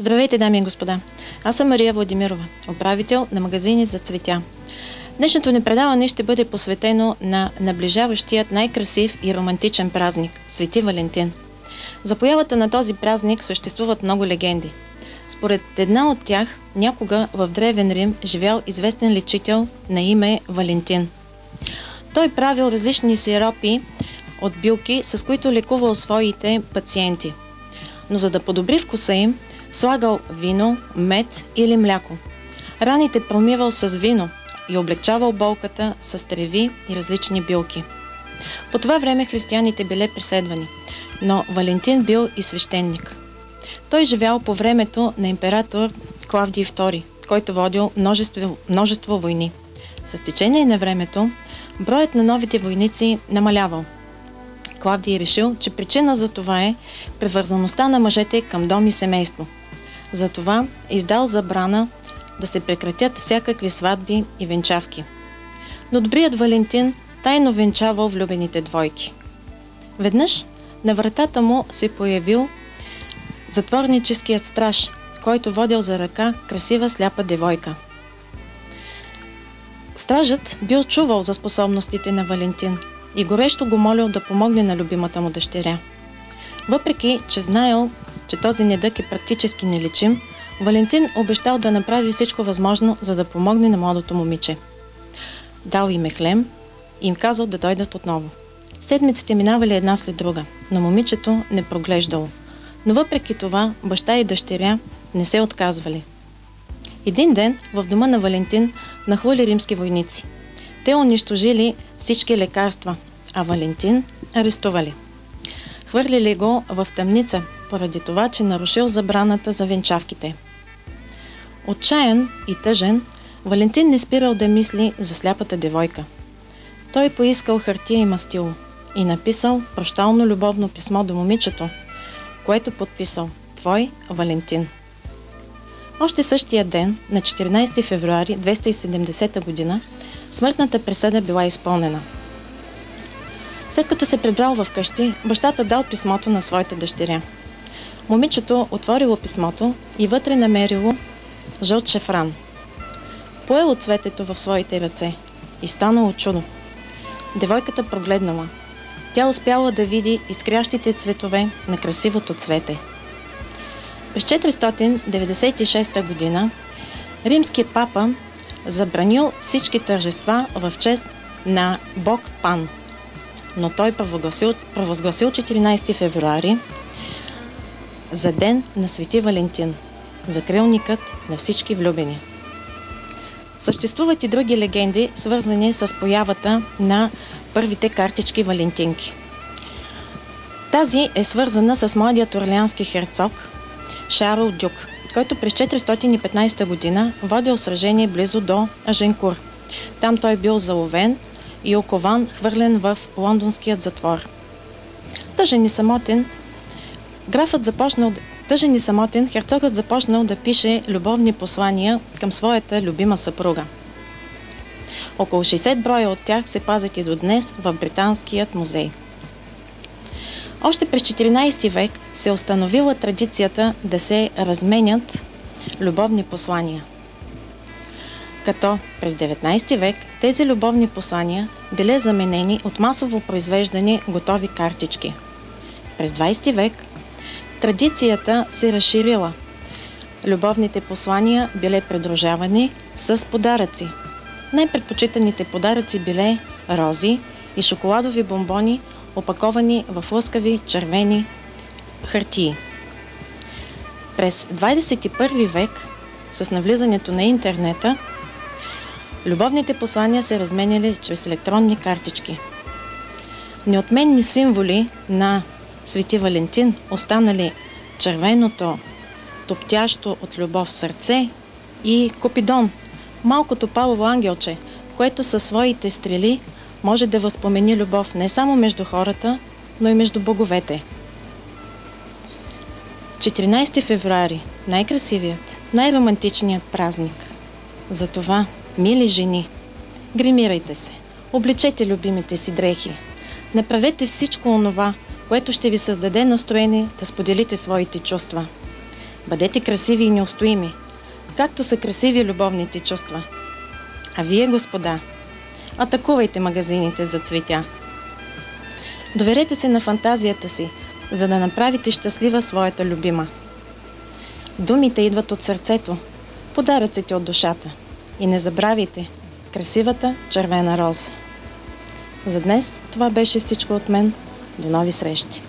Здравейте, дами и господа! Аз съм Мария Владимирова, управител на магазини за цветя. Днешното ни предаване ще бъде посветено на наближаващият най-красив и романтичен празник – Свети Валентин. За появата на този празник съществуват много легенди. Според една от тях, някога в Древен Рим живял известен лечител на име Валентин. Той правил различни сиропи от билки, с които лекувал своите пациенти. Но за да подобри вкуса им, слагал вино, мед или мляко. Раните промивал с вино и облегчавал болката с треви и различни билки. По това време християните били преследвани, но Валентин бил и свещеник. Той живял по времето на император Клавдий II, който водил множество войни. С течение на времето, броят на новите войници намалявал. Клавдий решил, че причина за това е привързаността на мъжете към дом и семейство. Затова издал забрана да се прекратят всякакви сватби и венчавки. Но добрият Валентин тайно венчавал влюбените двойки. Веднъж на вратата му се появил затворническият страж, който водил за ръка красива сляпа девойка. Стражът бил чувал за способностите на Валентин и горещо го молил да помогне на любимата му дъщеря. Въпреки, че знаел, че този недъг е практически нелечим, Валентин обещал да направи всичко възможно, за да помогне на младото момиче. Дал им хлем и им казал да дойдат отново. Седмиците минавали една след друга, но момичето не проглеждало. Но въпреки това, баща и дъщеря не се отказвали. Един ден в дома на Валентин нахлули римски войници. Те унищожили всички лекарства, а Валентин арестували. Хвърлили го в тъмница, поради това, че нарушил забраната за венчавките. Отчаян и тъжен, Валентин не спирал да мисли за сляпата девойка. Той поискал хартия и мастило и написал прощално любовно писмо до момичето, което подписал «Твой Валентин». Още същия ден, на 14 февруари 270 година, смъртната присъда била изпълнена. След като се прибрал в къщи, бащата дал писмото на своята дъщеря. Момичето отворило писмото и вътре намерило жълт шефран. Поело цветето в своите ръце и станало чудо. Девойката прогледнала. Тя успяла да види изкрящите цветове на красивото цвете. През 496 година римският папа забранил всички тържества в чест на бог Пан, но той провъзгласил 14 февруари за ден на Свети Валентин, закрилникът на всички влюбени. Съществуват и други легенди, свързани с появата на първите картички валентинки. Тази е свързана с младият орлеански херцог Шарл Дюк, който през 415 година водил сражение близо до Аженкур. Там той бил заловен и окован, хвърлен в лондонският затвор. Тъжен и самотен, херцогът започнал да пише любовни послания към своята любима съпруга. Около 60 броя от тях се пазят и до днес в Британският музей. Още през 14 век се установила традицията да се разменят любовни послания. Като през 19 век тези любовни послания били заменени от масово произвеждани готови картички. През 20 век традицията се разширила. Любовните послания били придружавани с подаръци. Най-предпочитаните подаръци били рози и шоколадови бомбони, опаковани в лъскави червени хартии. През 21 век, с навлизането на интернета, любовните послания се разменяли чрез електронни картички. Неотменни символи на Свети Валентин останали червеното, топтящо от любов сърце и Купидон, малкото палово ангелче, което със своите стрели може да възпомени любов не само между хората, но и между боговете. 14 февруари – най-красивият, най-романтичният празник. Затова, мили жени, гримирайте се, облечете любимите си дрехи, направете всичко онова, което ще ви създаде настроение да споделите своите чувства. Бъдете красиви и неустоими, както са красиви любовните чувства. А вие, господа, атакувайте магазините за цветя. Доверете се на фантазията си, за да направите щастлива своята любима. Думите идват от сърцето, подаръците от душата. И не забравяйте красивата червена роза. За днес това беше всичко от мен. До нови срещи!